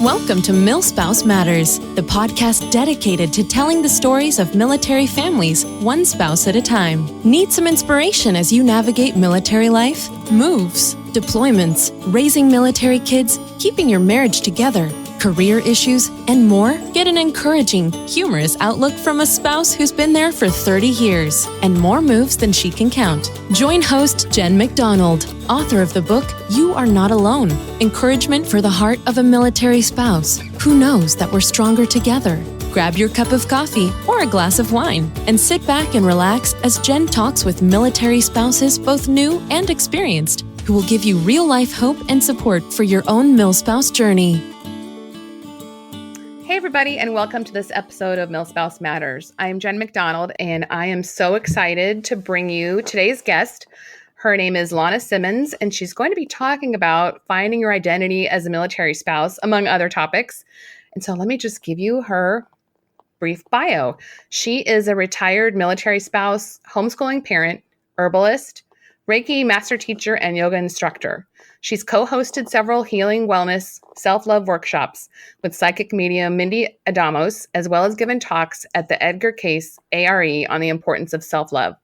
Welcome to Milspouse Matters, the podcast dedicated to telling the stories of military families, one spouse at a time. Need some inspiration as you navigate military life? Moves, deployments, raising military kids, keeping your marriage together, career issues, and more? Get an encouraging, humorous outlook from a spouse who's been there for 30 years and more moves than she can count. Join host Jen McDonald, author of the book You Are Not Alone, Encouragement for the Heart of a Military Spouse who knows that we're stronger together. Grab your cup of coffee or a glass of wine and sit back and relax as Jen talks with military spouses, both new and experienced, who will give you real-life hope and support for your own Milspouse journey. Hey everybody, and welcome to this episode of Milspouse Matters. I am Jen McDonald, and I am so excited to bring you today's guest. Her name is Lana Simmons, and she's going to be talking about finding your identity as a military spouse, among other topics. And so let me just give you her brief bio. She is a retired military spouse, homeschooling parent, herbalist, Reiki Master Teacher, and yoga instructor. She's co-hosted several healing, wellness, self-love workshops with psychic medium Mindy Adamos, as well as given talks at the Edgar Cayce ARE on the importance of self-love.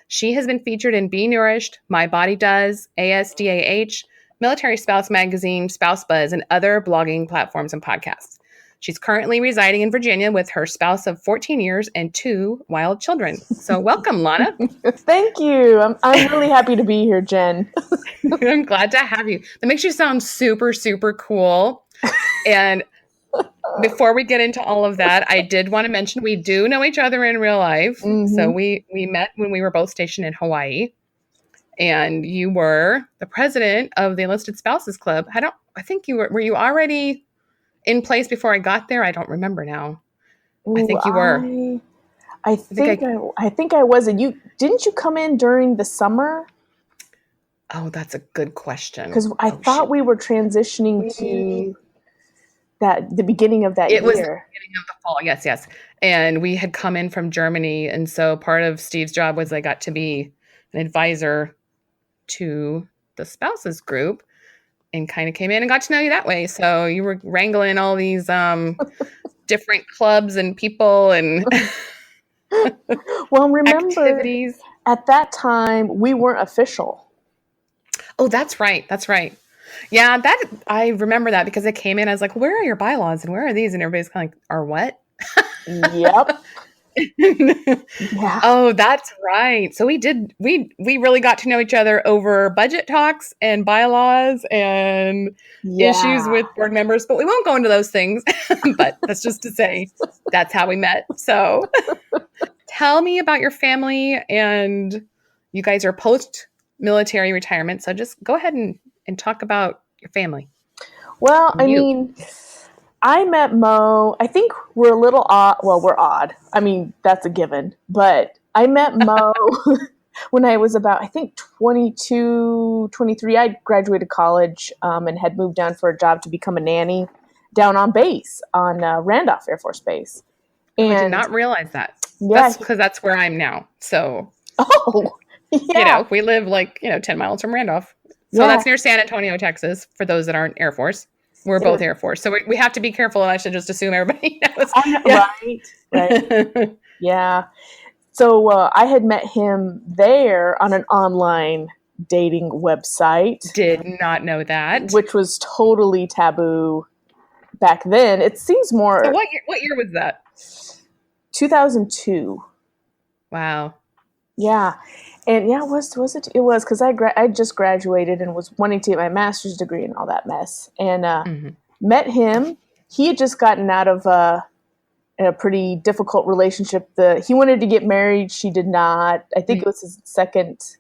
She has been featured in Be Nourished, My Body Does, ASDAH, Military Spouse Magazine, Spouse Buzz, and other blogging platforms and podcasts. She's currently residing in Virginia with her spouse of 14 years and 2 wild children. So welcome, Lana. Thank you. I'm really happy to be here, Jen. I'm glad to have you. That makes you sound super, super cool. And before we get into all of that, I did want to mention we do know each other in real life. Mm-hmm. So we met when we were both stationed in Hawaii. And you were the president of the Enlisted Spouses Club. I think you were you already in place before I got there? I don't remember now. Ooh, I think you were. I think I was. And didn't you come in during the summer? Oh, that's a good question. Because I thought we were transitioning to the beginning of that year. It was the beginning of the fall. Yes. And we had come in from Germany. And so part of Steve's job was I got to be an advisor to the spouses group. And kind of came in and got to know you that way. So you were wrangling all these different clubs and people and well, remember, activities. At that time, we weren't official. Oh, that's right. Yeah, I remember that because I came in, I was like, where are your bylaws and where are these? And everybody's kind of like, are what? Yep. Yeah. Oh, that's right. So we really got to know each other over budget talks and bylaws and issues with board members, but we won't go into those things. But that's just to say that's how we met. So tell me about your family, and you guys are post-military retirement. So just go ahead and talk about your family. Well, I mean, I met Mo. I think we're a little odd. Well, we're odd. I mean, that's a given. But I met Mo when I was about, I think, 22, 23. I graduated college and had moved down for a job to become a nanny down on base on Randolph Air Force Base. And I did not realize that. Yeah. That's because that's where I'm now. So, yeah. We live 10 miles from Randolph. So that's near San Antonio, Texas, for those that aren't Air Force. We're both Air Force, so we have to be careful. And I should just assume everybody knows. Right. Yeah. So I had met him there on an online dating website. Did not know that. Which was totally taboo back then. It seems more. So what year was that? 2002. Wow. Yeah. And was it? It was because I just graduated and was wanting to get my master's degree and all that mess. And met him. He had just gotten out of a pretty difficult relationship. He wanted to get married. She did not. I think it was his second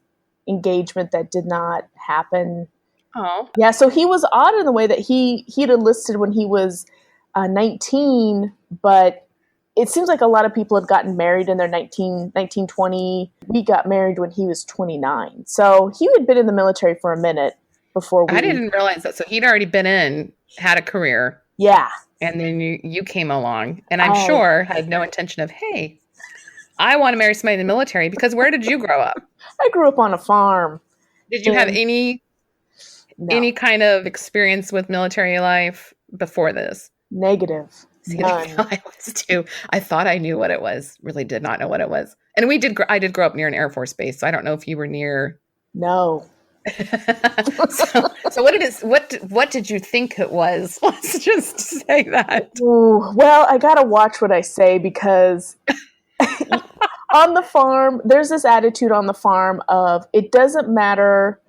engagement that did not happen. Oh. Yeah. So he was odd in the way that he'd enlisted when he was 19, but it seems like a lot of people have gotten married in their 19, 20. We got married when he was 29. So he had been in the military for a minute before I didn't realize that. So he'd already been had a career. Yeah. And then you came along, and I'm sure had no intention of, hey, I want to marry somebody in the military, because where did you grow up? I grew up on a farm. Did you have any kind of experience with military life before this? Negative. See, None. I was too. I thought I knew what it was. Really did not know what it was. And I did grow up near an Air Force base, so I don't know if you were near. No. So what did you think it was? Let's just say that. Ooh, well, I gotta watch what I say because on the farm, there's this attitude on the farm of it doesn't matter.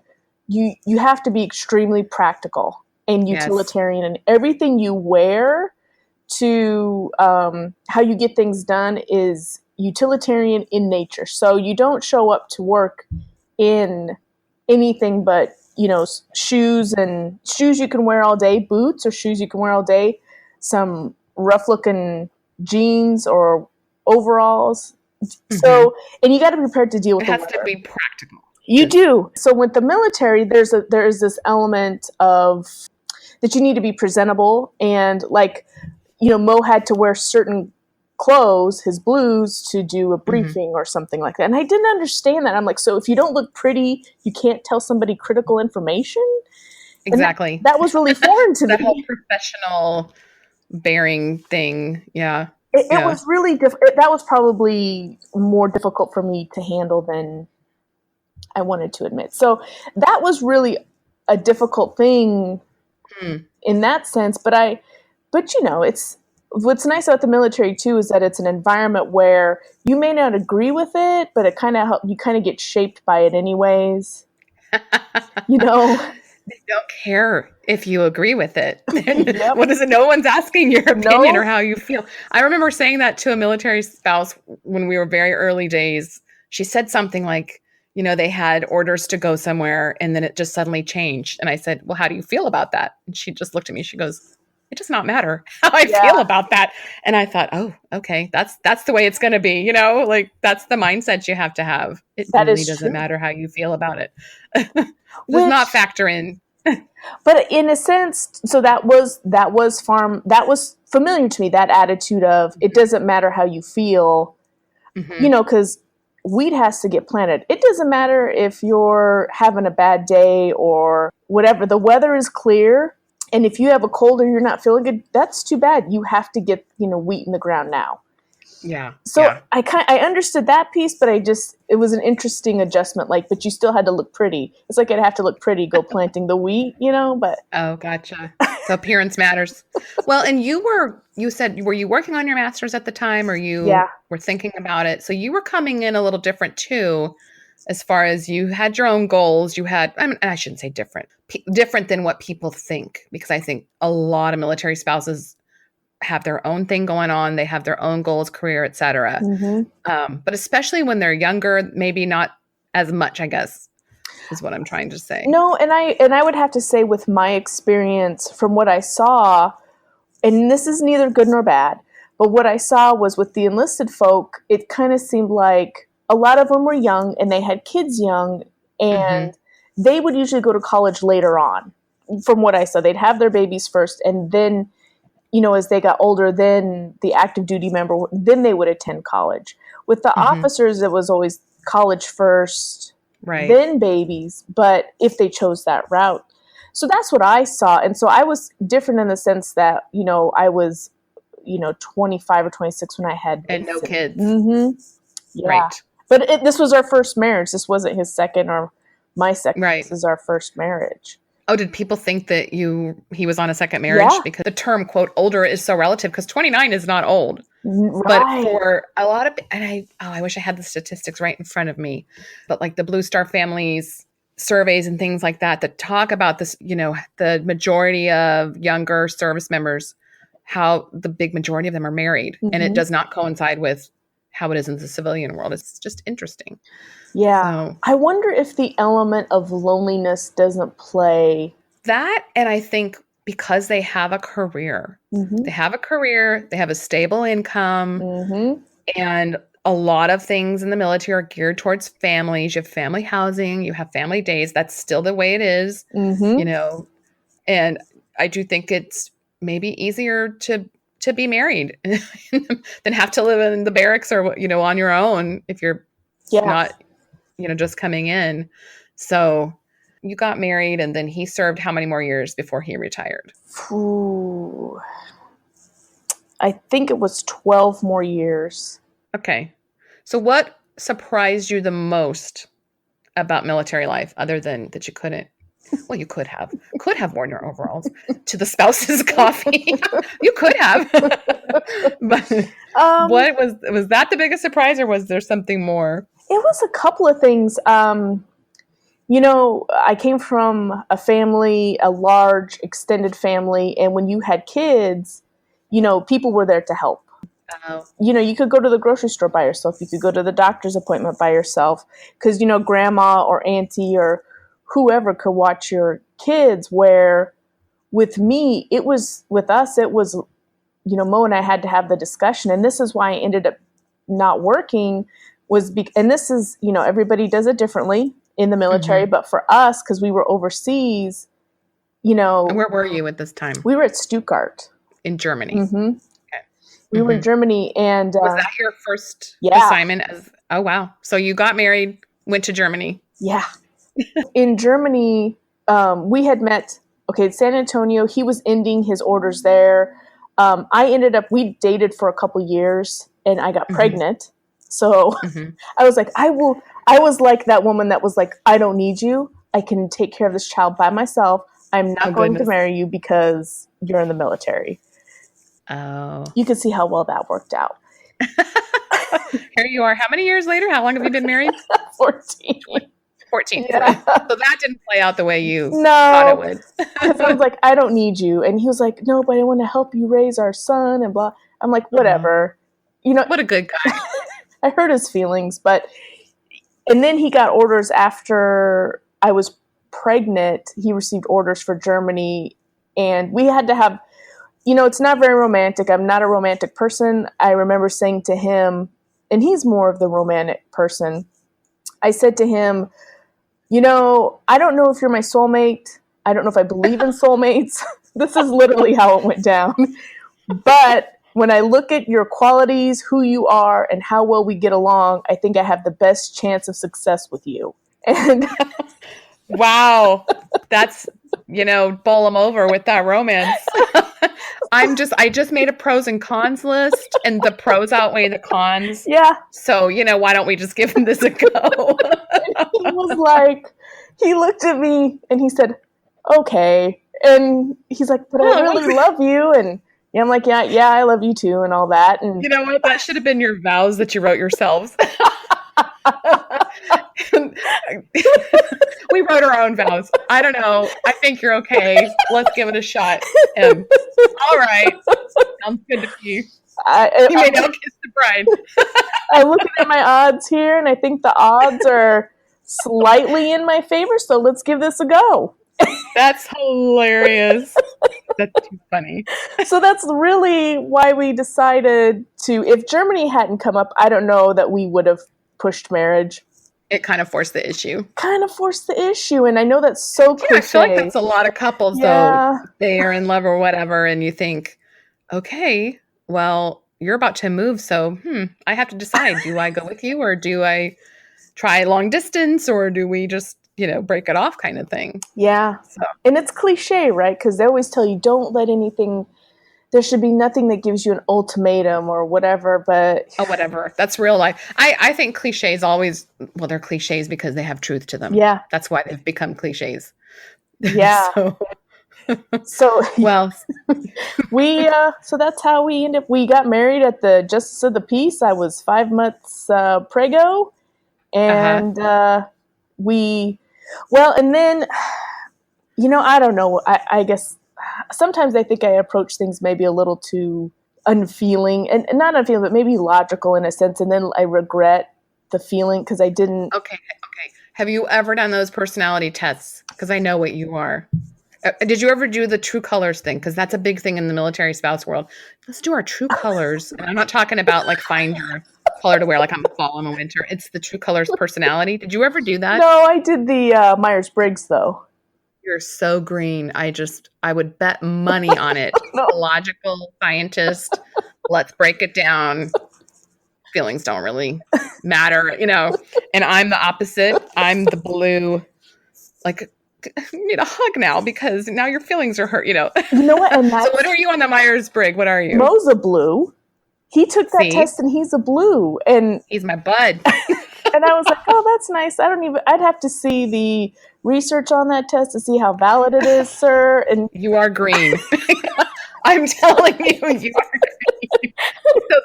You have to be extremely practical and utilitarian, and everything you wear to how you get things done is utilitarian in nature. So you don't show up to work in anything but shoes you can wear all day, boots or shoes you can wear all day, some rough looking jeans or overalls. Mm-hmm. So, and you got to be prepared to deal with it has to be practical. You do. So with the military, there's this element of that you need to be presentable, and like, Mo had to wear certain clothes, his blues, to do a briefing or something like that. And I didn't understand that. I'm like, so if you don't look pretty, you can't tell somebody critical information? Exactly. That was really foreign to me. That whole professional bearing thing. Yeah. It was really that was probably more difficult for me to handle than I wanted to admit. So that was really a difficult thing in that sense. But it's what's nice about the military too is that it's an environment where you may not agree with it, but it you kind of get shaped by it anyways. They don't care if you agree with it. Yep. What is it? No one's asking your opinion or how you feel. I remember saying that to a military spouse when we were very early days. She said something like, they had orders to go somewhere and then it just suddenly changed. And I said, well, how do you feel about that? And she just looked at me. She goes, it does not matter how I feel about that. And I thought, oh, okay, that's the way it's going to be. Like that's the mindset you have to have. It really doesn't matter how you feel about it. Does not factor in. But in a sense, so that was familiar to me, that attitude of it doesn't matter how you feel, because wheat has to get planted. It doesn't matter if you're having a bad day or whatever. The weather is clear. And if you have a cold or you're not feeling good, that's too bad. You have to get, wheat in the ground now. Yeah. So I understood that piece, but it was an interesting adjustment. But you still had to look pretty. It's like I'd have to look pretty, go planting the wheat, but. Oh, gotcha. So appearance matters. Well, and you said, were you working on your master's at the time or you were thinking about it? So you were coming in a little different too, as far as you had your own goals. You had, I shouldn't say different than what people think, because I think a lot of military spouses have their own thing going on. They have their own goals, career, etc. But especially when they're younger, maybe not as much, I guess, is what I'm trying to say. No, and I would have to say with my experience from what I saw, and this is neither good nor bad, but what I saw was with the enlisted folk, it kind of seemed like a lot of them were young and they had kids young, and they would usually go to college later on. From what I saw, they'd have their babies first, and then as they got older, then the active duty member, then they would attend college. With the officers, it was always college first, then babies, but if they chose that route. So that's what I saw. And so I was different in the sense that, I was, 25 or 26 when I had and no kids. Yeah. Right. But this was our first marriage. This wasn't his second or my second. Right. This is our first marriage. Oh, did people think that he was on a second marriage? Yeah. Because the term, quote, older is so relative, because 29 is not old. Right. But for a lot of, and I wish I had the statistics right in front of me, but like the Blue Star Families surveys and things like that talk about this, the majority of younger service members, how the big majority of them are married. And it does not coincide with how it is in the civilian world. It's just interesting. Yeah. So, I wonder if the element of loneliness doesn't play. That, and I think because they have a career. They have a stable income, and a lot of things in the military are geared towards families. You have family housing, you have family days. That's still the way it is, and I do think it's maybe easier to be married than have to live in the barracks or, on your own if you're not, just coming in. So you got married and then he served how many more years before he retired? Ooh, I think it was 12 more years. Okay. So what surprised you the most about military life other than that you couldn't? Well, you could have worn your overalls to the spouse's coffee. You could have. But what was that the biggest surprise, or was there something more? It was a couple of things. You know, I came from a family, a large extended family, and when you had kids, you know, people were there to help. Oh. You know, you could go to the grocery store by yourself. You could go to the doctor's appointment by yourself because, you know, grandma or auntie or whoever could watch your kids. Where with me, with us, it was, you know, Mo and I had to have the discussion. And this is why I ended up not working and this is, you know, everybody does it differently in the military. Mm-hmm. But for us, because we were overseas, you know. And where were you at this time? We were at Stuttgart. In Germany. Mm-hmm. We were in Germany, and was that your first assignment? Oh wow! So you got married, went to Germany. Yeah, in Germany, we had met. Okay, San Antonio. He was ending his orders there. We dated for a couple years, and I got pregnant. So I was like, I was like that woman that was like, I don't need you. I can take care of this child by myself. I'm not going to marry you because you're in the military. Oh. You can see how well that worked out. Here you are. How many years later? How long have you been married? 14. 14. Yeah. So that didn't play out the way you thought it would. Because I was like, I don't need you. And he was like, no, but I want to help you raise our son and blah. I'm like, whatever. You know, what a good guy. I hurt his feelings. And then he got orders after I was pregnant. He received orders for Germany. And we had to have, you know, it's not very romantic. I'm not a romantic person. I remember saying to him, and he's more of the romantic person. I said to him, you know, I don't know if you're my soulmate. I don't know if I believe in soulmates. This is literally how it went down. But when I look at your qualities, who you are, and how well we get along, I think I have the best chance of success with you. And wow. That's, you know, bowl them over with that romance. I just made a pros and cons list, and the pros outweigh the cons. Yeah. So, you know, why don't we just give this a go? He was like, he looked at me and he said, okay. And he's like, but I really love you. And I'm like, yeah, I love you too, and all that. And you know what? That should have been your vows that you wrote yourselves. We wrote our own vows. I don't know. I think you're okay. Let's give it a shot. All right. Sounds good to me. You may now kiss the bride. I'm looking at my odds here, and I think the odds are slightly in my favor, so let's give this a go. That's hilarious. That's too funny. So that's really why we decided to, if Germany hadn't come up, I don't know that we would have pushed marriage. It kind of forced the issue. And I know that's so cliche. I feel like that's a lot of couples, though. They are in love or whatever, and you think, okay, well, you're about to move, so I have to decide. Do I go with you, or do I try long distance, or do we just, you know, break it off kind of thing? Yeah. So. And it's cliche, right? Because they always tell you, don't let anything, there should be nothing that gives you an ultimatum or whatever, but... Oh, whatever. That's real life. I think cliches always, well, they're cliches because they have truth to them. Yeah. That's why they've become cliches. Yeah. So well, so that's how we ended up. We got married at the Justice of the Peace. I was 5 months prego. And and then, you know, I don't know. I guess sometimes I think I approach things maybe a little too unfeeling, and not unfeeling, but maybe logical in a sense. And then I regret the feeling because I didn't. Okay. Have you ever done those personality tests? Because I know what you are. Did you ever do the true colors thing? Because that's a big thing in the military spouse world. Let's do our true colors. And I'm not talking about like find your color to wear like I'm fall and winter. It's the true colors personality. Did you ever do that? No, I did the Myers-Briggs though. You're so green. I would bet money on it. No. Logical scientist. Let's break it down. Feelings don't really matter, you know. And I'm the opposite. I'm the blue, like you need a hug now because now your feelings are hurt, You know what? And So what are you on the Myers-Briggs? What are you? Mo's a blue. He took that test and he's a blue. And he's my bud. And I was like, oh, that's nice. I'd have to see the research on that test to see how valid it is, sir. And you are green. I'm telling you, you are green.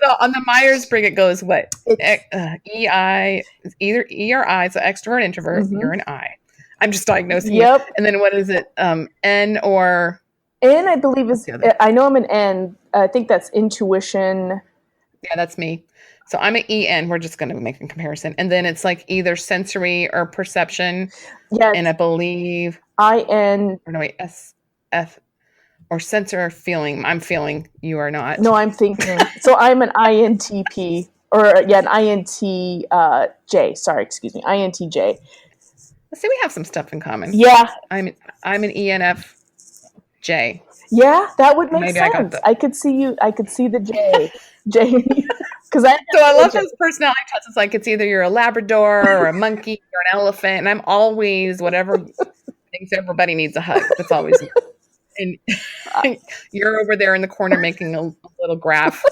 So on the Myers-Briggs, it goes what? EI, either E or I, so extrovert, introvert. Mm-hmm. You're an I. I'm just diagnosing you. And then what is it? N or? N, I believe is, I know I'm an N. I think that's intuition. Yeah, that's me. So I'm an EN. We're just going to make a comparison. And then it's like either sensory or perception. Yes. And I believe IN. Or no, wait, SF or sensor or feeling. I'm feeling, you are not. No, I'm thinking. So I'm an INTP or an INTJ. Sorry, excuse me. INTJ. Let's see, we have some stuff in common. Yeah. I'm an ENFJ. Yeah, that would make sense. I could see the J. Because I love those personality tests. It's like it's either you're a Labrador or a monkey or an elephant, and I'm always whatever thinks everybody needs a hug. That's always me. And you're over there in the corner making a little graph,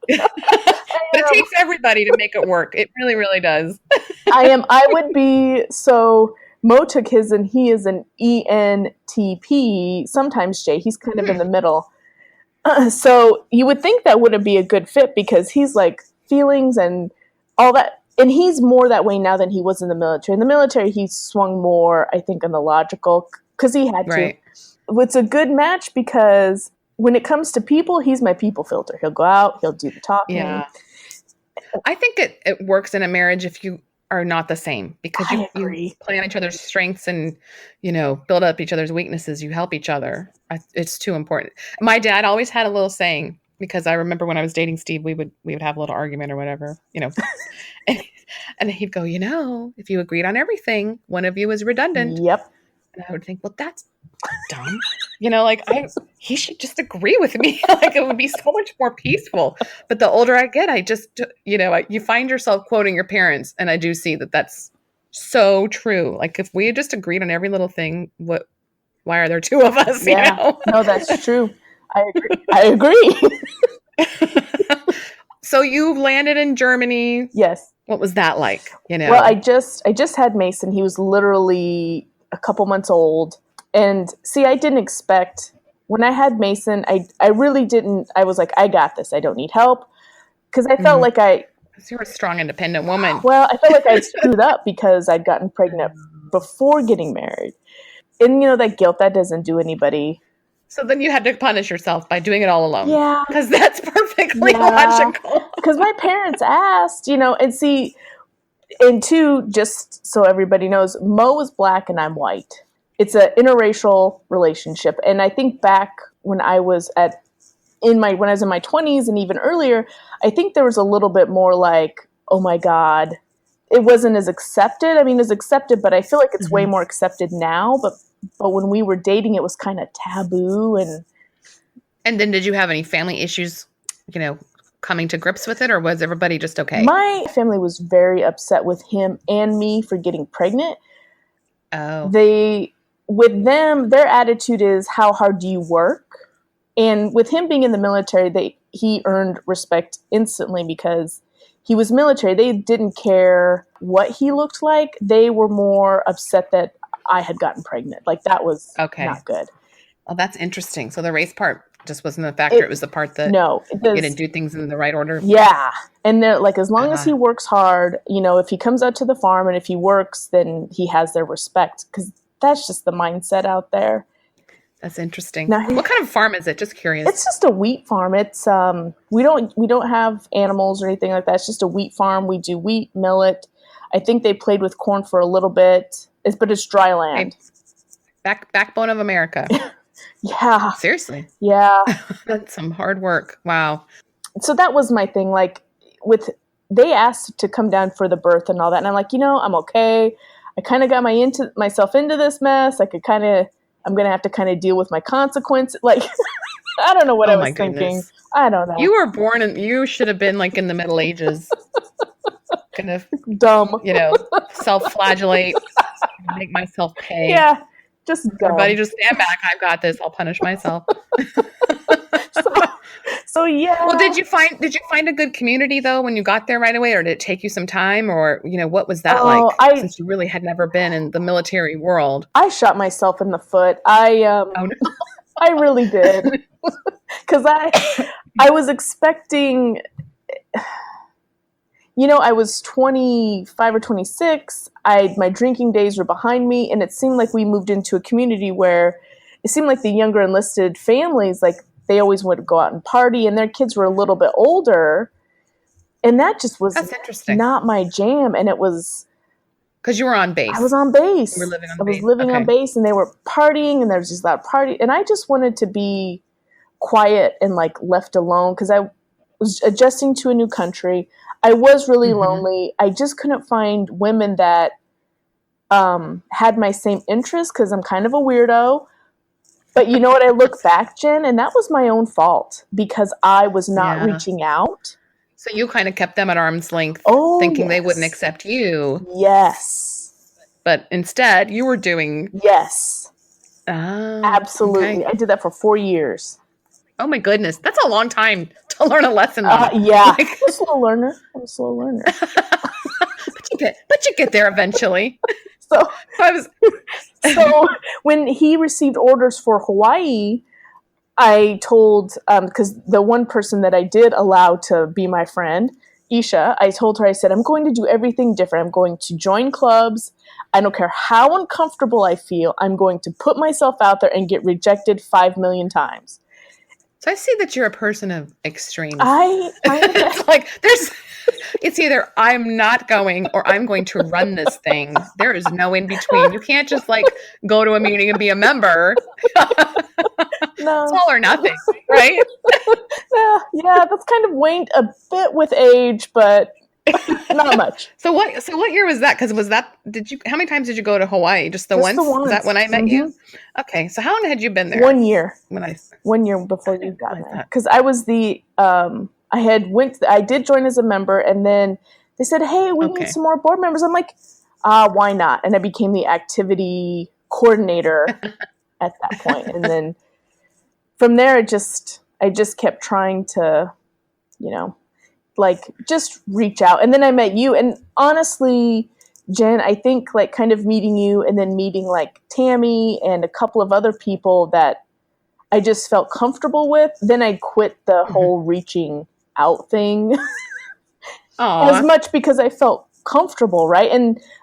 But it takes everybody to make it work. It really, really does. I would be so. Mo took his and he is an ENTP, sometimes J. He's kind of in the middle. So you would think that wouldn't be a good fit because he's like feelings and all that. And he's more that way now than he was in the military. In the military, he swung more, I think, on the logical because he had to. It's a good match because when it comes to people, he's my people filter. He'll go out, he'll do the talking. Yeah. I think it works in a marriage if you are not the same because you play on each other's strengths and, build up each other's weaknesses. You help each other. It's too important. My dad always had a little saying because I remember when I was dating Steve, we would have a little argument or whatever, and he'd go, if you agreed on everything, one of you is redundant. Yep. And I would think, well, that's dumb. He should just agree with me. Like it would be so much more peaceful. But the older I get, I just, you find yourself quoting your parents. And I do see that that's so true. Like if we had just agreed on every little thing, why are there two of us? Yeah. No, that's true. I agree. So you landed in Germany. Yes. What was that like? Well, I just had Mason. He was literally a couple months old. And see, I didn't expect when I had Mason, I really didn't. I was like, I got this. I don't need help. Because I felt like you're a strong, independent woman. Well, I felt like I screwed up because I'd gotten pregnant before getting married. And, that guilt, that doesn't do anybody. So then you had to punish yourself by doing it all alone. Yeah. Because that's perfectly logical. Because my parents asked, and see, and two, just so everybody knows, Mo is black and I'm white. It's an interracial relationship. And I think back when I was in my 20s and even earlier, I think there was a little bit more like, oh my God, it wasn't as accepted. I mean, it's accepted, but I feel like it's way more accepted now. But when we were dating, it was kind of taboo. And then did you have any family issues, coming to grips with it, or was everybody just okay? My family was very upset with him and me for getting pregnant. Oh. With them, their attitude is, how hard do you work? And with him being in the military, he earned respect instantly because he was military. They didn't care what he looked like. They were more upset that I had gotten pregnant. Like that was not good. Well, that's interesting. So the race part just wasn't the factor. It was the part that you didn't do things in the right order. Yeah. And they're like, as long as he works hard, if he comes out to the farm and if he works, then he has their respect because that's just the mindset out there. That's interesting. Now, what kind of farm is it? Just curious. It's just a wheat farm. It's we don't have animals or anything like that. It's just a wheat farm. We do wheat, millet. I think they played with corn for a little bit. But it's dry land. Backbone of America. Yeah. Seriously. Yeah. That's some hard work. Wow. So that was my thing. Like they asked to come down for the birth and all that. And I'm like, I'm okay. I kind of got myself into this mess. I'm going to have to kind of deal with my consequences. Like, I don't know what I was thinking. I don't know. You were born and you should have been like in the Middle Ages. Kind of dumb, self-flagellate, make myself pay. Yeah, just go. Everybody just stand back. I've got this. I'll punish myself. So yeah. Well, did you find a good community though when you got there right away, or did it take you some time, or what was that like? Since you really had never been in the military world. I shot myself in the foot. I really did, because I was expecting. I was 25 or 26. My drinking days were behind me, and it seemed like we moved into a community where it seemed like the younger enlisted families, like, they always would go out and party, and their kids were a little bit older, and that just was not my jam. And it was because you were on base. I was on base. You were living on I base. was living on base, and they were partying, and there was just that party, and I just wanted to be quiet and like left alone, because I was adjusting to a new country. I was really lonely. I just couldn't find women that had my same interests, because I'm kind of a weirdo. But you know what? I look back, Jen, and that was my own fault, because I was not reaching out. So you kind of kept them at arm's length, thinking they wouldn't accept you. Yes. But instead, you were doing... Yes. Absolutely. Okay. I did that for 4 years. Oh my goodness. That's a long time to learn a lesson. Yeah. I'm a slow learner. but you get there eventually. So when he received orders for Hawaii, I told, because the one person that I did allow to be my friend, Isha, I told her, I said, I'm going to do everything different. I'm going to join clubs. I don't care how uncomfortable I feel. I'm going to put myself out there and get rejected 5 million times. So I see that you're a person of extremes. It's like it's either I'm not going or I'm going to run this thing. There is no in between. You can't just like go to a meeting and be a member. No. It's all or nothing, right? Yeah, that's kind of waned a bit with age, but not much. So what year was that? Because how many times did you go to Hawaii? Just the once? Is that when I met you? Okay. So how long had you been there? 1 year. 1 year before you got there. Because I was I did join as a member, and then they said, hey, we need some more board members. I'm like, why not? And I became the activity coordinator at that point. And then from there, I just kept trying to, like, just reach out. And then I met you. And honestly, Jen, I think like kind of meeting you and then meeting like Tammy and a couple of other people that I just felt comfortable with. Then I quit the whole reaching out thing as much because I felt comfortable. Right.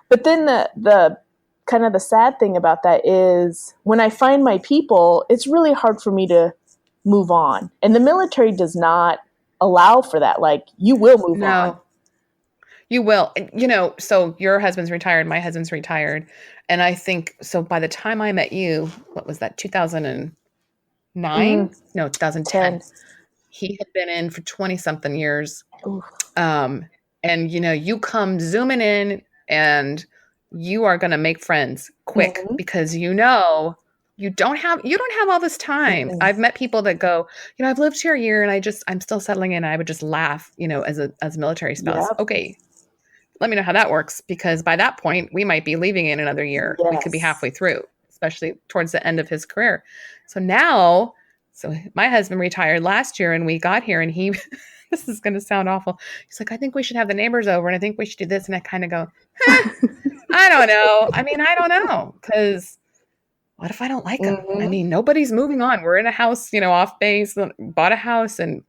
But then the kind of the sad thing about that is when I find my people, it's really hard for me to move on. And the military does not allow for that. Like, you will move on. You will. So your husband's retired, my husband's retired. And I think, so by the time I met you, what was that, 2009? No, 2010. He had been in for 20-something years. And, you come zooming in and you are going to make friends quick because you don't have all this time. I've met people that go, I've lived here a year and I'm still settling in. I would just laugh, as a military spouse. Yep. Okay. Let me know how that works, because by that point we might be leaving in another year. Yes. We could be halfway through, especially towards the end of his career. So my husband retired last year and we got here and he, this is going to sound awful. He's like, I think we should have the neighbors over and I think we should do this. And I kind of go, I don't know. I don't know. Cause what if I don't like them? Nobody's moving on. We're in a house, off base, bought a house, and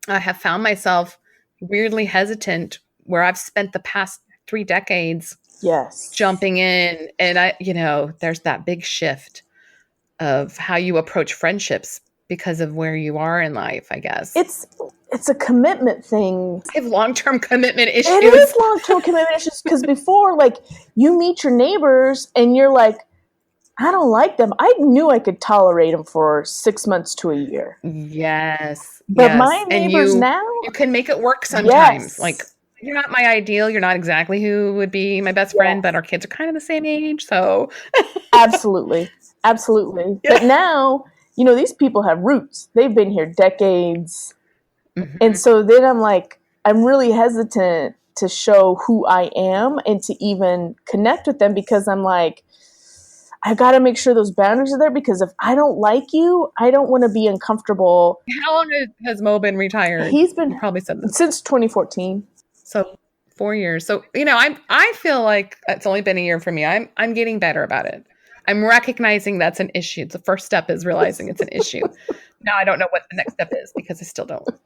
I have found myself weirdly hesitant where I've spent the past 3 decades jumping in. And there's that big shift of how you approach friendships because of where you are in life, I guess. It's a commitment thing. I have long-term commitment issues. It is long-term commitment issues because before, like, you meet your neighbors and you're like, I don't like them. I knew I could tolerate them for 6 months to a year. Yes. But my neighbors now, you can make it work sometimes. Yes. Like, you're not my ideal. You're not exactly who would be my best friend, but our kids are kind of the same age. So Absolutely. Yeah. But now, these people have roots. They've been here decades. And so then I'm like, I'm really hesitant to show who I am and to even connect with them, because I'm like, I got to make sure those boundaries are there, because if I don't like you, I don't want to be uncomfortable. How long has Mo been retired? He's been, you probably said this. Since 2014. So 4 years. So, I feel like it's only been a year for me. I'm getting better about it. I'm recognizing that's an issue. The first step is realizing it's an issue. Now I don't know what the next step is, because I still don't know.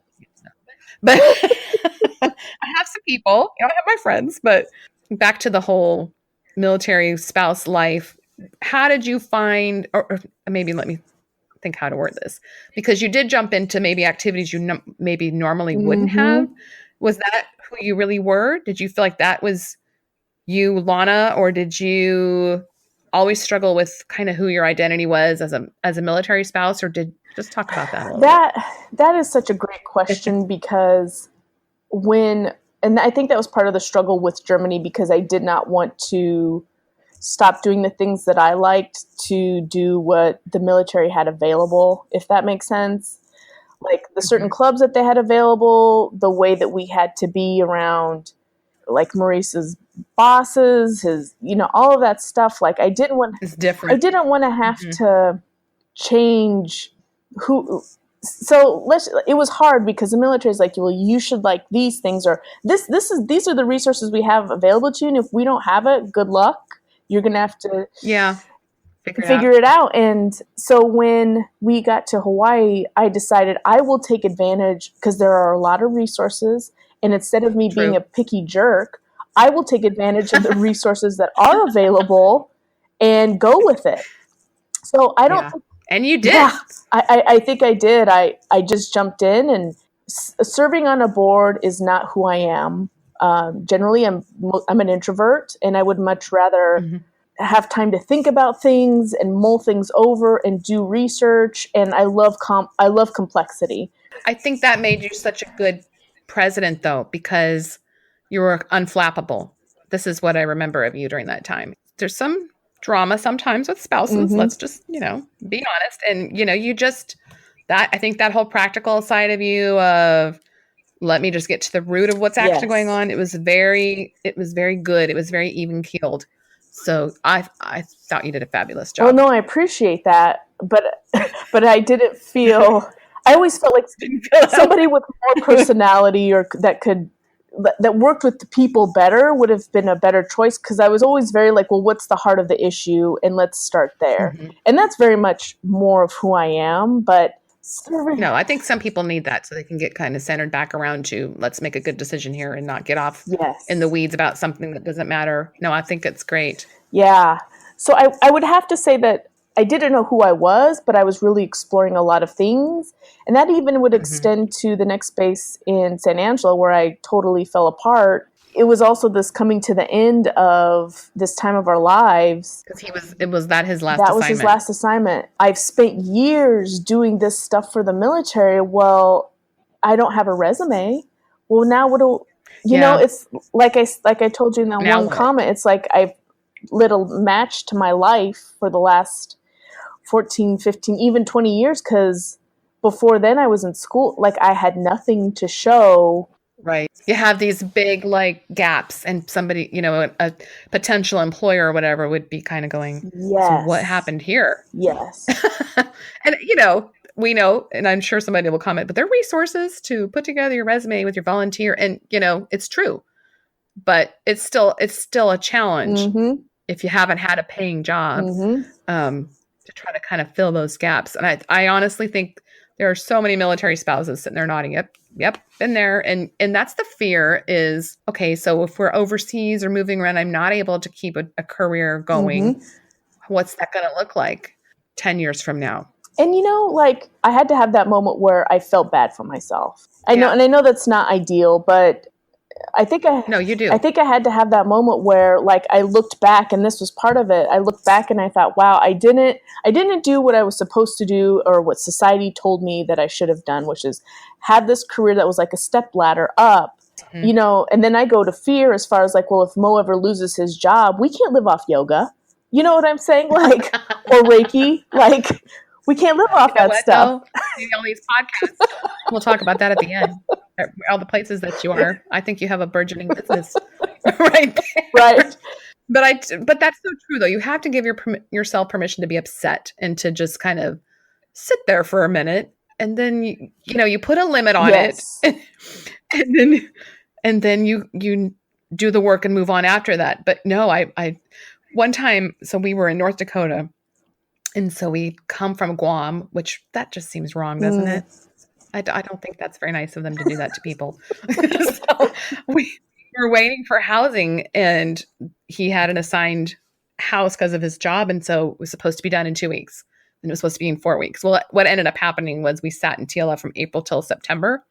But I have some people, I have my friends, but back to the whole military spouse life. How did you find, or maybe let me think how to word this, because you did jump into maybe activities you maybe normally wouldn't have. Was that who you really were? Did you feel like that was you, Lana, or did you always struggle with kind of who your identity was as a military spouse, or just talk about that a little bit? That is such a great question, because and I think that was part of the struggle with Germany, because I did not want to stop doing the things that I liked to do what the military had available, if that makes sense. Like the certain clubs that they had available, the way that we had to be around like Maurice's bosses, his, all of that stuff. Like it's different. I didn't want to have to change who. So it was hard, because the military is like, well, you should like these things, or these are the resources we have available to you. And if we don't have it, good luck. You're going to have to figure it out. And so when we got to Hawaii, I decided I will take advantage, because there are a lot of resources. And instead of me being a picky jerk, I will take advantage of the resources that are available and go with it. So I don't. And you did. Yeah, I think I did. I just jumped in, and serving on a board is not who I am. Generally, I'm an introvert, and I would much rather have time to think about things and mull things over and do research. And I love complexity. I think that made you such a good president, though, because you were unflappable. This is what I remember of you during that time. There's some drama sometimes with spouses. Let's just, be honest. And, I think that whole practical side of you of, let me just get to the root of what's actually going on. It was very good. It was very even keeled. So I thought you did a fabulous job. Well, no, I appreciate that. But I didn't feel, I always felt like somebody with more personality, or that worked with the people better, would have been a better choice, because I was always very like, well, what's the heart of the issue? And let's start there. And that's very much more of who I am. But no, I think some people need that, so they can get kind of centered back around to, let's make a good decision here and not get off in the weeds about something that doesn't matter. No, I think it's great. Yeah. So I would have to say that I didn't know who I was, but I was really exploring a lot of things. And that even would extend to the next base in San Angelo, where I totally fell apart. It was also this coming to the end of this time of our lives. Because his last assignment. That was his last assignment. I've spent years doing this stuff for the military. Well, I don't have a resume. Well, now what do you know? It's like I told you in that one comment. It's like I've lit a match to my life for the last 14, 15, even 20 years. Because before then, I was in school. Like I had nothing to show. Right. You have these big gaps, and somebody, a potential employer or whatever would be kind of going, so what happened here? Yes. And, we know, and I'm sure somebody will comment, but there are resources to put together your resume with your volunteer. And, it's true, but it's still a challenge if you haven't had a paying job to try to kind of fill those gaps. And I honestly think there are so many military spouses sitting there nodding, yep, been there. And that's the fear is, okay, so if we're overseas or moving around, I'm not able to keep a career going. What's that going to look like 10 years from now? And, I had to have that moment where I felt bad for myself. I know that's not ideal, but I think No, you do. I think I had to have that moment where I looked back, and this was part of it. I looked back and I thought, wow, I didn't do what I was supposed to do, or what society told me that I should have done, which is have this career that was like a step ladder up, and then I go to fear as far as well, if Mo ever loses his job, we can't live off yoga. You know what I'm saying? Or Reiki, we can't live off that stuff. Maybe on these podcasts, we'll talk about that at the end. all the places that you are. I think you have a burgeoning business right there. Right. But that's so true though. You have to give yourself permission to be upset and to just kind of sit there for a minute, and then you put a limit on Yes. it, and then you do the work and move on after that. But no, I one time, so we were in North Dakota, and so we come from Guam, which that just seems wrong, doesn't it? I don't think that's very nice of them to do that to people. So we were waiting for housing, and he had an assigned house because of his job, and so it was supposed to be done in 2 weeks, and it was supposed to be in 4 weeks. Well, what ended up happening was we sat in TLF from April till September,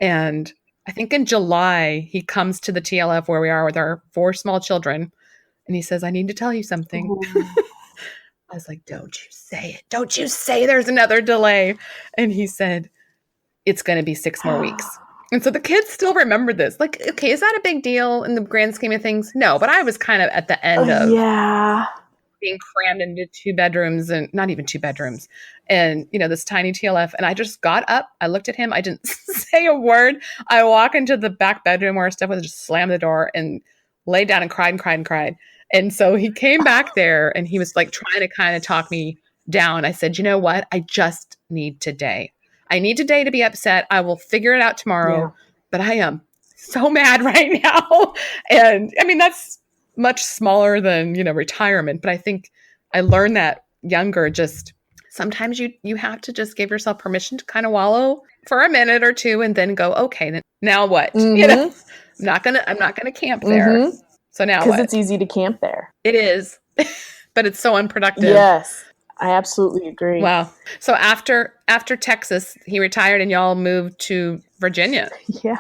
and I think in July he comes to the TLF where we are with our 4 small children, and he says, "I need to tell you something." I was like, "Don't you say it. Don't you say there's another delay." And he said, "It's going to be 6 more weeks." And so the kids still remember this. Like, okay, is that a big deal in the grand scheme of things? No, but I was kind of at the end of being crammed into 2 bedrooms, and not even 2 bedrooms, and this tiny TLF. And I just got up. I looked at him. I didn't say a word. I walk into the back bedroom where our stuff was, just slammed the door and laid down and cried and cried and cried. And so he came back there, and he was like trying to kind of talk me down. I said, "You know what? I just need today. I need today to be upset. I will figure it out tomorrow, but I am so mad right now." And I mean, that's much smaller than, retirement. But I think I learned that younger, just sometimes you have to just give yourself permission to kind of wallow for a minute or two and then go, okay, now what? I'm not gonna camp there. So now what? Because it's easy to camp there. It is, but it's so unproductive. Yes. I absolutely agree. Wow. So after Texas, he retired and y'all moved to Virginia. Yeah.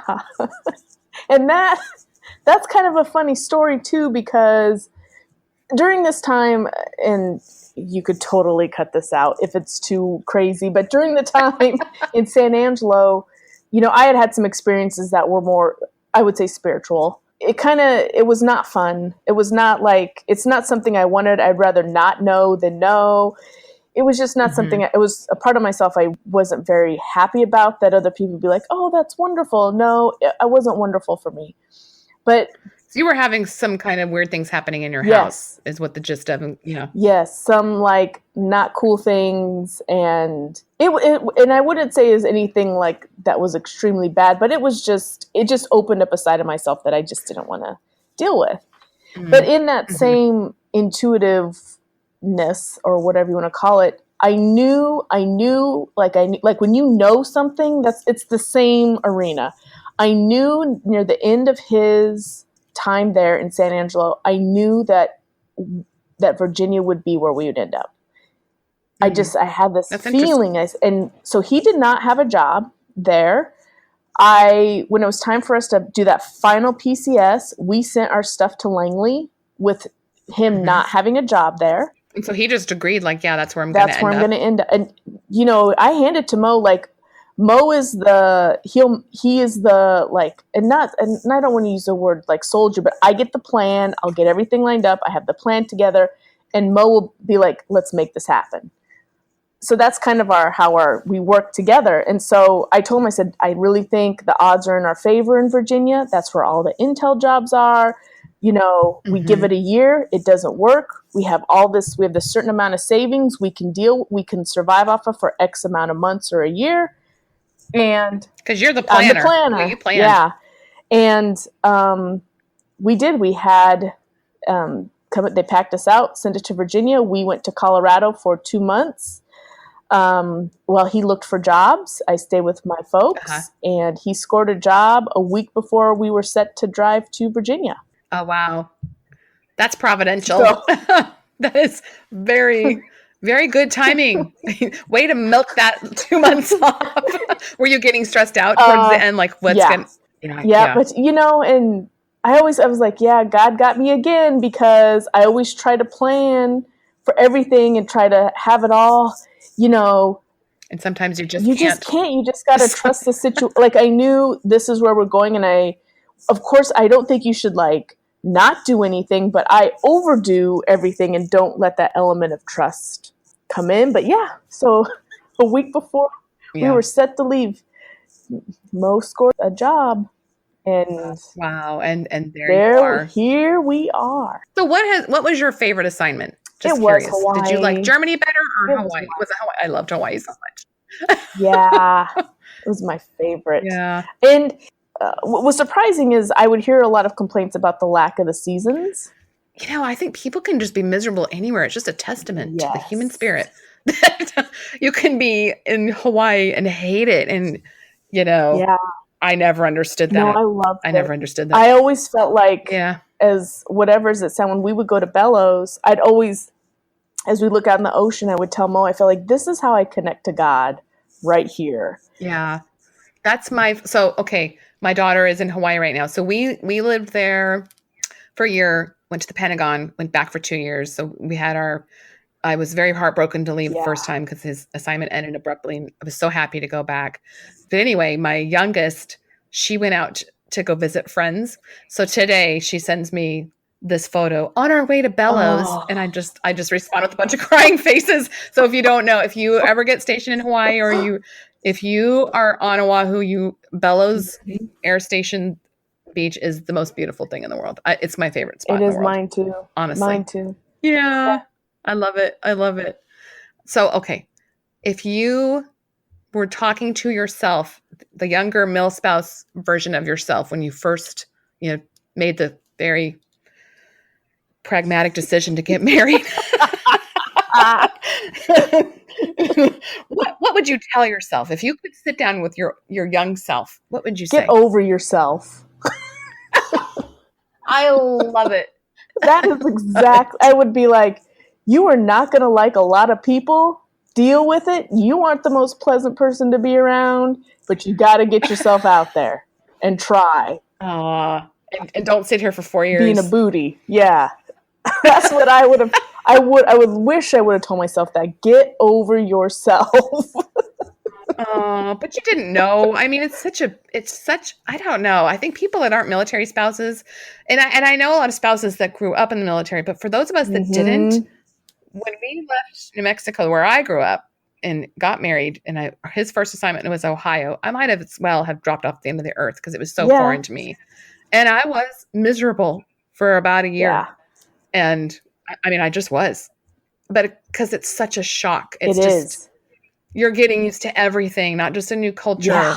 And that's kind of a funny story too, because during this time, and you could totally cut this out if it's too crazy, but during the time in San Angelo, I had some experiences that were more, I would say, spiritual. It was not fun. It was not like, it's not something I wanted. I'd rather not know than know. It was just not something, it was a part of myself I wasn't very happy about, that other people would be like, "Oh, that's wonderful." No, it wasn't wonderful for me. But so you were having some kind of weird things happening in your house, is what the gist of, Yes, some like not cool things, and and I wouldn't say is anything like that was extremely bad, but it just opened up a side of myself that I just didn't want to deal with. But in that same intuitiveness, or whatever you want to call it, I knew like when you know something, it's the same arena. I knew near the end of his time there in San Angelo, I knew that Virginia would be where we would end up. I had this feeling, and so he did not have a job there. When it was time for us to do that final PCS, we sent our stuff to Langley with him not having a job there. And so he just agreed, like, yeah, that's where I'm going to end up. That's where I'm going to end up. And, I handed to Mo, like, Mo is he is the, like, and I don't want to use the word like soldier, but I get the plan. I'll get everything lined up. I have the plan together, and Mo will be like, "Let's make this happen." So that's kind of how we work together. And so I told him, I said, "I really think the odds are in our favor in Virginia. That's where all the intel jobs are. We give it a year. It doesn't work. We have this certain amount of savings we can survive off of for X amount of months or a year." And because you're the planner. I'm the planner. You plan. Yeah. And we did. We had they packed us out, sent it to Virginia. We went to Colorado for 2 months. While he looked for jobs, I stayed with my folks, and he scored a job a week before we were set to drive to Virginia. Oh, wow. That's providential. So, that is very, very good timing. Way to milk that 2 months off. Were you getting stressed out towards the end? Like, what's going to... Yeah, but, and I was like, yeah, God got me again, because I always try to plan for everything and try to have it all, And sometimes you just can't. You just got to trust the situation. Like, I knew this is where we're going, and of course, I don't think you should, like, not do anything, but I overdo everything and don't let that element of trust come in. But yeah, so a week before we were set to leave, Mo scored a job, and wow, and there you are. Here we are. So what was your favorite assignment? Just it was curious. Hawaii. Did you like Germany better or It Hawaii? Was it Hawaii? I loved Hawaii so much. Yeah, it was my favorite. Yeah. And what was surprising is I would hear a lot of complaints about the lack of the seasons. You know, I think people can just be miserable anywhere. It's just a testament to the human spirit. You can be in Hawaii and hate it. And, you know, I never understood that. No, I loved it. I never understood that. I always felt like, as whatever as it sounded, when we would go to Bellows, I'd always, as we look out in the ocean, I would tell Mo, I feel like this is how I connect to God right here. Yeah. That's my daughter is in Hawaii right now. So we lived there for a year, went to the Pentagon, went back for 2 years. So we had I was very heartbroken to leave the first time because his assignment ended abruptly. And I was so happy to go back. But anyway, my youngest, she went out to go visit friends. So today she sends me this photo on our way to Bellows. And I just respond with a bunch of crying faces. So if you don't know, if you ever get stationed in Hawaii or if you are on Oahu, Bellows Air Station Beach is the most beautiful thing in the world. It's my favorite spot. It is mine too. Honestly. Mine too. Yeah. I love it. I love it. So, okay. If you were talking to yourself, the younger Milspouse version of yourself, when you first, made the very pragmatic decision to get married, what would you tell yourself? If you could sit down with your young self, what would you say? Get over yourself. I love it. That is exactly, I would be like, you are not going to like a lot of people. Deal with it. You aren't the most pleasant person to be around, but you got to get yourself out there and try. And don't sit here for 4 years. Being a booty. Yeah. That's what I would have. I would wish I would have told myself that. Get over yourself. But you didn't know. I mean, it's such, I don't know. I think people that aren't military spouses, and I know a lot of spouses that grew up in the military, but for those of us that didn't, when we left New Mexico, where I grew up and got married, and his first assignment was Ohio, I might have as well have dropped off the end of the earth because it was so foreign to me. And I was miserable for about a year. Yeah. And I mean, I just was. But because it's such a shock. You're getting used to everything, not just a new culture,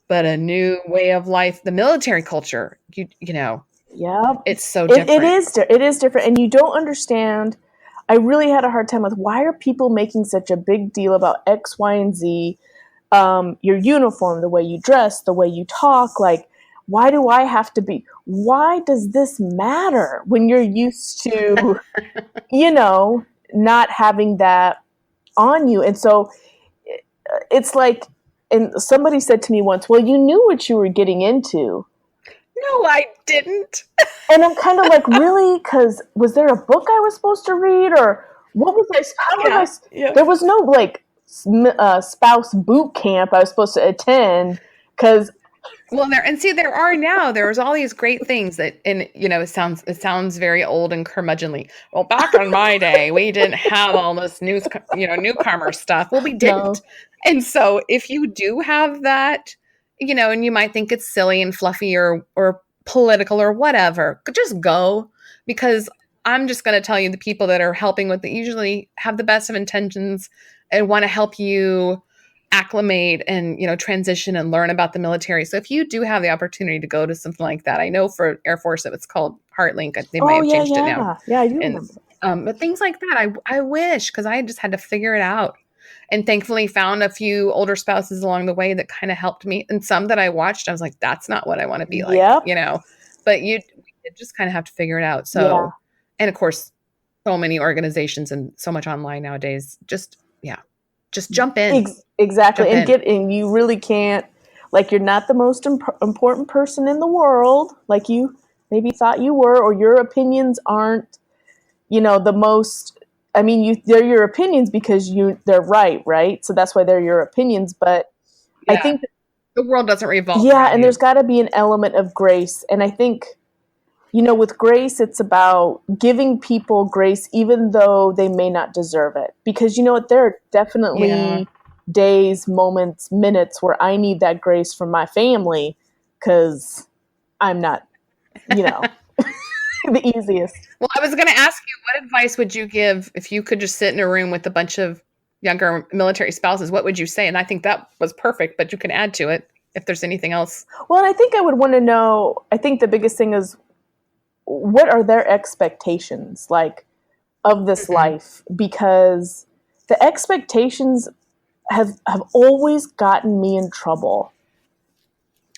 but a new way of life. The military culture, you know. Yeah. It's so different. It is different. And you don't understand. I really had a hard time with why are people making such a big deal about X, Y, and Z, your uniform, the way you dress, the way you talk. Like, why do I have to be? Why does this matter when you're used to, not having that on you? And so it's like, and somebody said to me once, well, you knew what you were getting into. No, I didn't. And I'm kind of like, really? Because was there a book I was supposed to read, or what was I? There was no spouse boot camp I was supposed to attend. Because there's all these great things that, and it sounds very old and curmudgeonly. Well, back in my day, we didn't have all this newcomer stuff. Well, we didn't. No. And so if you do have that, and you might think it's silly and fluffy or political or whatever, just go, because I'm just going to tell you, the people that are helping with it usually have the best of intentions and want to help you acclimate and, transition and learn about the military. So if you do have the opportunity to go to something like that, I know for Air Force, it was called HeartLink. They might have changed it now. Yeah, I do remember. But things like that, I wish, because I just had to figure it out. And thankfully found a few older spouses along the way that kind of helped me. And some that I watched, I was like, that's not what I want to be like, But you just kind of have to figure it out. So, and of course, so many organizations and so much online nowadays. Just jump in. Exactly. And you really can't, like, you're not the most important person in the world, like you maybe thought you were, or your opinions aren't, the most. I mean, they're your opinions because they're right? So that's why they're your opinions. But I think the world doesn't revolve. Yeah, and there's got to be an element of grace. And I think, with grace, it's about giving people grace even though they may not deserve it. Because you know what? There are definitely days, moments, minutes where I need that grace from my family because I'm not, the easiest. Well, I was going to ask you, what advice would you give if you could just sit in a room with a bunch of younger military spouses? What would you say? And I think that was perfect, but you can add to it if there's anything else. Well, and I think I would want to know, I think the biggest thing is, what are their expectations like of this life? Because the expectations have always gotten me in trouble.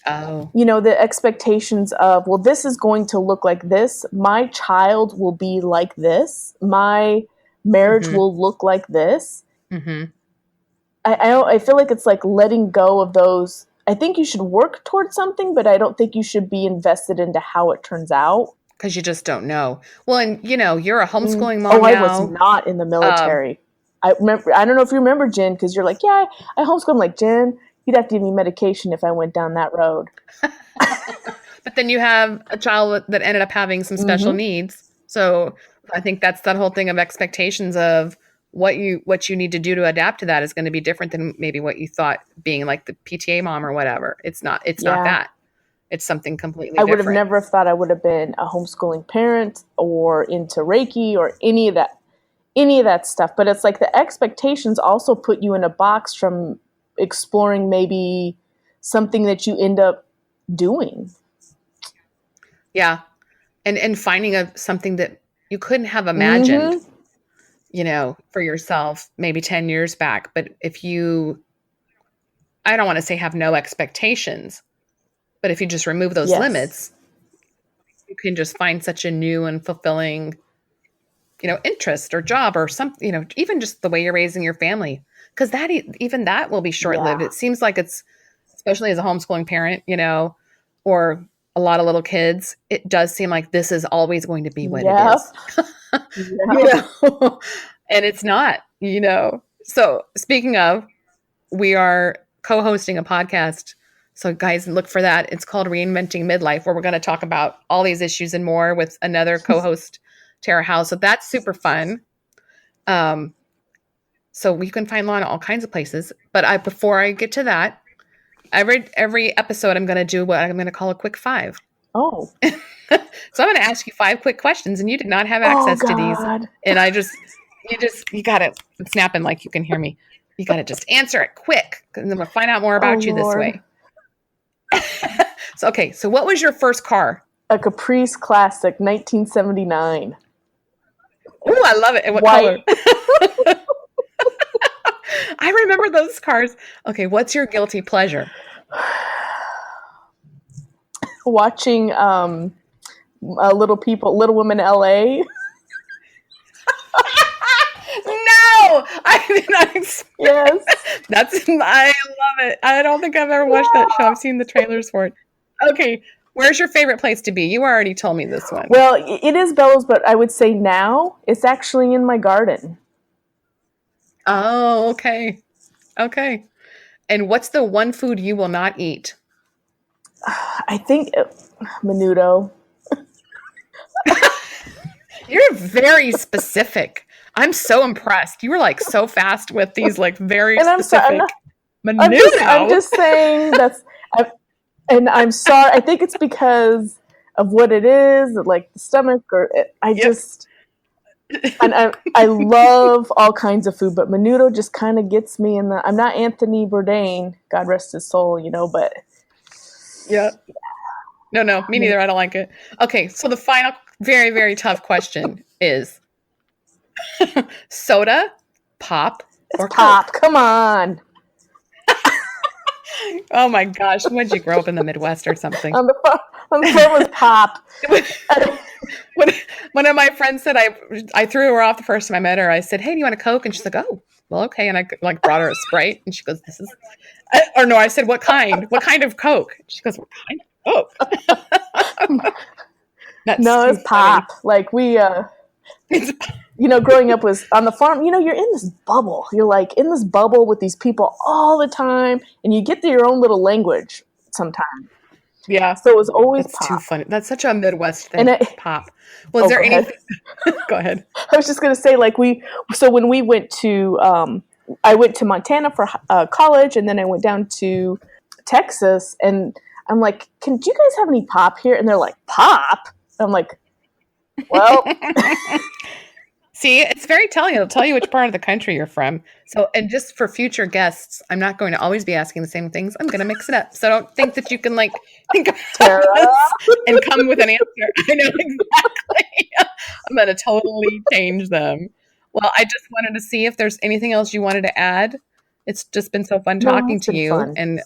Oh. The expectations of, well, this is going to look like this. My child will be like this. My marriage will look like this. I feel like it's like letting go of those. I think you should work towards something, but I don't think you should be invested into how it turns out. Because you just don't know. Well, and you're a homeschooling mom now. I was not in the military. I don't know if you remember, Jen, because you're like, yeah, I homeschooled. I'm like, Jen, you'd have to give me medication if I went down that road. But then you have a child that ended up having some special needs. So I think that's that whole thing of expectations of what you need to do to adapt to that is going to be different than maybe what you thought being like the PTA mom or whatever. It's not that. It's something completely different. I would have never thought I would have been a homeschooling parent or into Reiki or any of that stuff. But it's like the expectations also put you in a box from exploring maybe something that you end up doing. Yeah. And finding something that you couldn't have imagined, for yourself maybe 10 years back. But if I don't want to say have no expectations, but if you just remove those limits, you can just find such a new and fulfilling, interest or job or something, even just the way you're raising your family. Because even that will be short-lived. It seems like it's, especially as a homeschooling parent, or a lot of little kids, it does seem like this is always going to be what it is. And it's not, So speaking of, we are co-hosting a podcast. So guys, look for that. It's called Reinventing Midlife, where we're going to talk about all these issues and more with another co-host to our house. So that's super fun. So we can find Lana all kinds of places. But before I get to that, every episode I'm going to do what I'm going to call a quick 5. Oh. So I'm going to ask you 5 quick questions, and you did not have access to these. And you got it. I'm snapping like you can hear me. You got to just answer it quick, and then we'll find out more about you this way. So what was your first car? A Caprice Classic, 1979. Oh, I love it. And what color? I remember those cars. Okay, what's your guilty pleasure? Watching Little Women LA. No, I did not. Yes, I love it. I don't think I've ever watched that show. I've seen the trailers for it. Okay, where's your favorite place to be? You already told me this one. Well, it is Bellows, but I would say now it's actually in my garden. Oh, okay. And what's the one food you will not eat? I think menudo. You're very specific. I'm so impressed. You were like so fast with these like very specific menudo. I'm just saying and I'm sorry. I think it's because of what it is, like the stomach, and I love all kinds of food, but menudo just kind of gets me in I'm not Anthony Bourdain, God rest his soul, but. Yeah. No, me neither. I don't like it. Okay, so the final very, very tough question is soda, pop, or pop. Coke? Come on. Oh my gosh, when did you grow up in the Midwest or something? On the phone was pop. One of my friends said I threw her off the first time I met her. I said, "Hey, do you want a Coke?" And she's like, "Oh, well, okay." And I like brought her a Sprite, and she goes, "This is," or no, I said, "What kind? What kind of Coke?" She goes, "What kind of Coke?" No, it's pop. Like we, growing up was on the farm. You're in this bubble. You're like in this bubble with these people all the time, and you get to your own little language sometimes. Yeah. So it was always That's pop. too funny. That's such a Midwest thing. Pop. Well, is there anything? Go ahead. I was just going to say, when we went to I went to Montana for college, and then I went down to Texas, and I'm like, do you guys have any pop here? And they're like, pop? I'm like, well. See, it's very telling. It'll tell you which part of the country you're from. So, and just for future guests, I'm not going to always be asking the same things. I'm going to mix it up. So don't think that you can think about this and come with an answer. I know exactly. I'm going to totally change them. Well, I just wanted to see if there's anything else you wanted to add. It's just been so fun talking to you and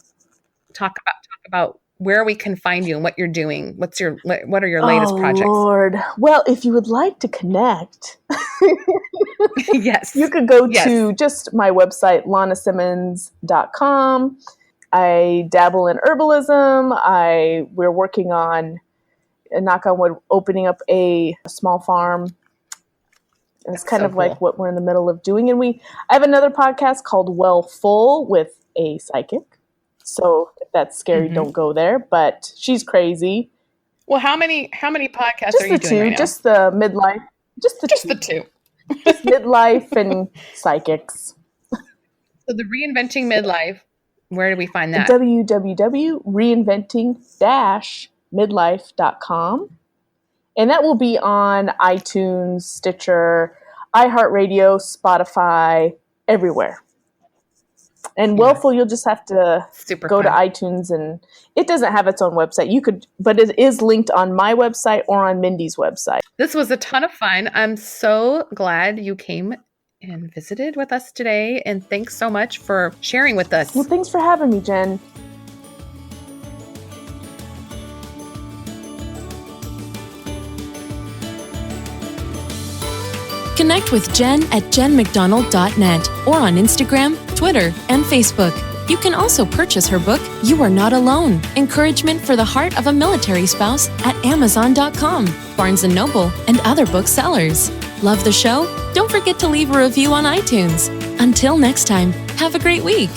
talk about where we can find you and what you're doing. What are your latest projects? Lord. Well, if you would like to connect, yes, you could go to just my website, lanasimmons.com. I dabble in herbalism. We're working on, knock on wood, opening up a small farm. And it's kind of cool. Like what we're in the middle of doing. And I have another podcast called Well Full with a psychic. So if that's scary, don't go there. But she's crazy. Well, how many podcasts just are you doing right now? Just the midlife. Just the two. Just midlife and psychics. So the Reinventing Midlife, where do we find that? www.reinventing-midlife.com. And that will be on iTunes, Stitcher, iHeartRadio, Spotify, everywhere. And Wellful, you'll just have to go to iTunes, and it doesn't have its own website. But it is linked on my website or on Mindy's website. This was a ton of fun. I'm so glad you came and visited with us today. And thanks so much for sharing with us. Well, thanks for having me, Jen. Connect with Jen at jenmcdonald.net or on Instagram, Twitter, and Facebook. You can also purchase her book, You Are Not Alone, Encouragement for the Heart of a Military Spouse at Amazon.com, Barnes & Noble, and other booksellers. Love the show? Don't forget to leave a review on iTunes. Until next time, have a great week.